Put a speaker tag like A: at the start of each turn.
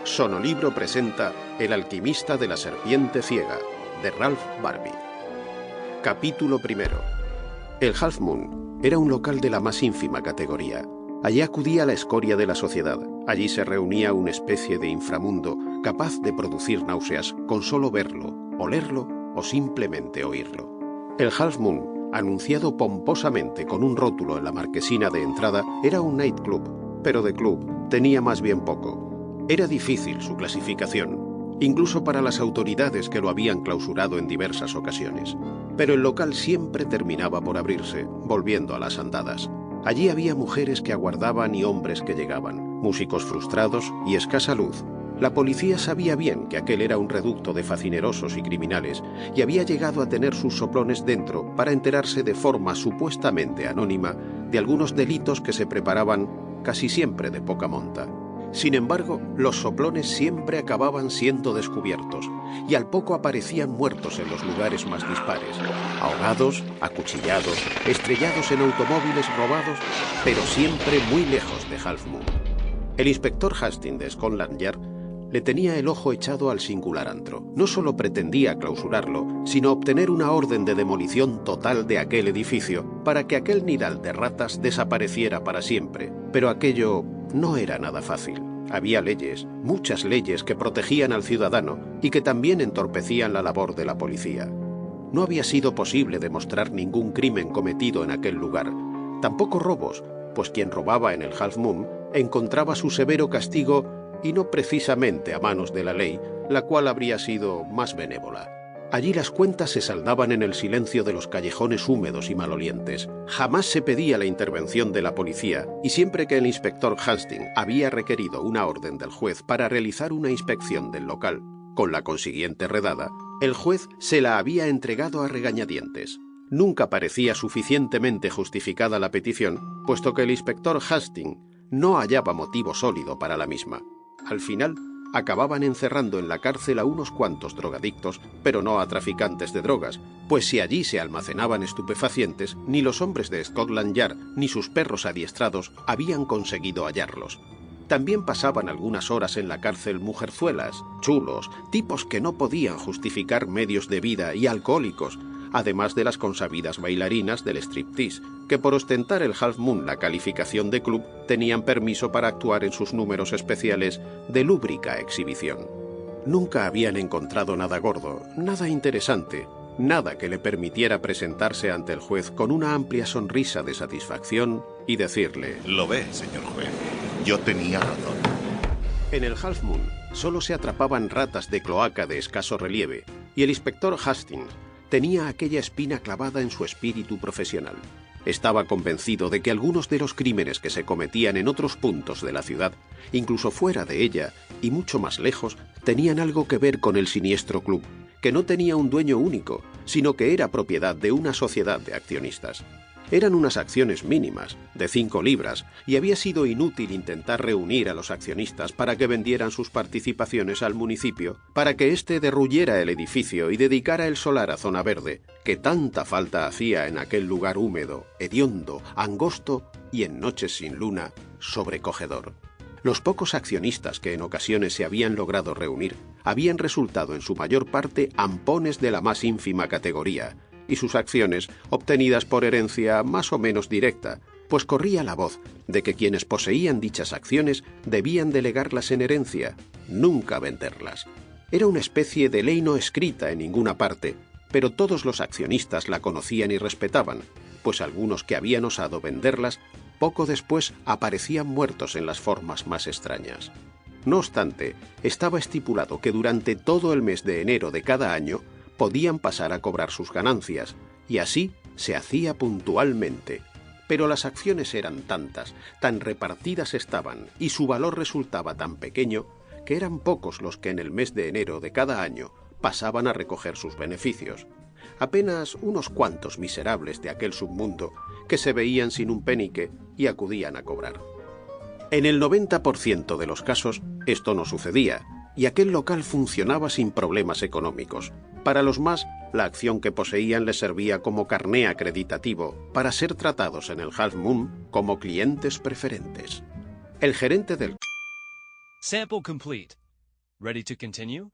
A: Sonolibro presenta El alquimista de la serpiente ciega, de Ralph Barbey. Capítulo primero. El Half Moon era un local de la más ínfima categoría. Allí acudía la escoria de la sociedad. Allí se reunía una especie de inframundo capaz de producir náuseas con solo verlo, olerlo o simplemente oírlo. El Half Moon, anunciado pomposamente con un rótulo en la marquesina de entrada, era un nightclub, pero de club tenía más bien poco. Era difícil su clasificación, incluso para las autoridades que lo habían clausurado en diversas ocasiones. Pero el local siempre terminaba por abrirse, volviendo a las andadas. Allí había mujeres que aguardaban y hombres que llegaban, músicos frustrados y escasa luz. La policía sabía bien que aquel era un reducto de facinerosos y criminales y había llegado a tener sus soplones dentro para enterarse de forma supuestamente anónima de algunos delitos que se preparaban casi siempre de poca monta. Sin embargo, los soplones siempre acababan siendo descubiertos y al poco aparecían muertos en los lugares más dispares, ahogados, acuchillados, estrellados en automóviles robados, pero siempre muy lejos de Half Moon. El inspector Hastings de Scotland Yard le tenía el ojo echado al singular antro. No solo pretendía clausurarlo, sino obtener una orden de demolición total de aquel edificio para que aquel nidal de ratas desapareciera para siempre. Pero aquello no era nada fácil. Había leyes, muchas leyes que protegían al ciudadano y que también entorpecían la labor de la policía. No había sido posible demostrar ningún crimen cometido en aquel lugar, tampoco robos, pues quien robaba en el Half Moon encontraba su severo castigo y no precisamente a manos de la ley, la cual habría sido más benévola. Allí las cuentas se saldaban en el silencio de los callejones húmedos y malolientes. Jamás se pedía la intervención de la policía, y siempre que el inspector Hastings había requerido una orden del juez para realizar una inspección del local, con la consiguiente redada, el juez se la había entregado a regañadientes. Nunca parecía suficientemente justificada la petición, puesto que el inspector Hastings no hallaba motivo sólido para la misma. Al final, acababan encerrando en la cárcel a unos cuantos drogadictos, pero no a traficantes de drogas, pues si allí se almacenaban estupefacientes, ni los hombres de Scotland Yard ni sus perros adiestrados habían conseguido hallarlos. También pasaban algunas horas en la cárcel mujerzuelas, chulos, tipos que no podían justificar medios de vida y alcohólicos, además de las consabidas bailarinas del striptease, que por ostentar el Half Moon la calificación de club tenían permiso para actuar en sus números especiales de lúbrica exhibición. Nunca habían encontrado nada gordo, nada interesante, nada que le permitiera presentarse ante el juez con una amplia sonrisa de satisfacción y decirle:
B: Lo ve, señor juez. Yo tenía razón.
A: En el Half Moon solo se atrapaban ratas de cloaca de escaso relieve, y el inspector Hastings tenía aquella espina clavada en su espíritu profesional. Estaba convencido de que algunos de los crímenes que se cometían en otros puntos de la ciudad, incluso fuera de ella y mucho más lejos, tenían algo que ver con el siniestro club, que no tenía un dueño único, sino que era propiedad de una sociedad de accionistas. Eran unas acciones mínimas, de 5 libras, y había sido inútil intentar reunir a los accionistas para que vendieran sus participaciones al municipio, para que éste derruyera el edificio y dedicara el solar a zona verde, que tanta falta hacía en aquel lugar húmedo, hediondo, angosto y en noches sin luna, sobrecogedor. Los pocos accionistas que en ocasiones se habían logrado reunir habían resultado en su mayor parte ampones de la más ínfima categoría, y sus acciones obtenidas por herencia más o menos directa, pues corría la voz de que quienes poseían dichas acciones debían delegarlas en herencia, nunca venderlas. Era una especie de ley no escrita en ninguna parte, pero todos los accionistas la conocían y respetaban, pues algunos que habían osado venderlas, poco después aparecían muertos en las formas más extrañas. No obstante, estaba estipulado que durante todo el mes de enero de cada año podían pasar a cobrar sus ganancias, y así se hacía puntualmente. Pero las acciones eran tantas, tan repartidas estaban, y su valor resultaba tan pequeño, que eran pocos los que en el mes de enero de cada año pasaban a recoger sus beneficios. Apenas unos cuantos miserables de aquel submundo que se veían sin un penique y acudían a cobrar. En el 90% de los casos esto no sucedía, y aquel local funcionaba sin problemas económicos. Para los más, la acción que poseían les servía como carné acreditativo para ser tratados en el Half Moon como clientes preferentes. El gerente del...
C: Sample complete. Ready to continue?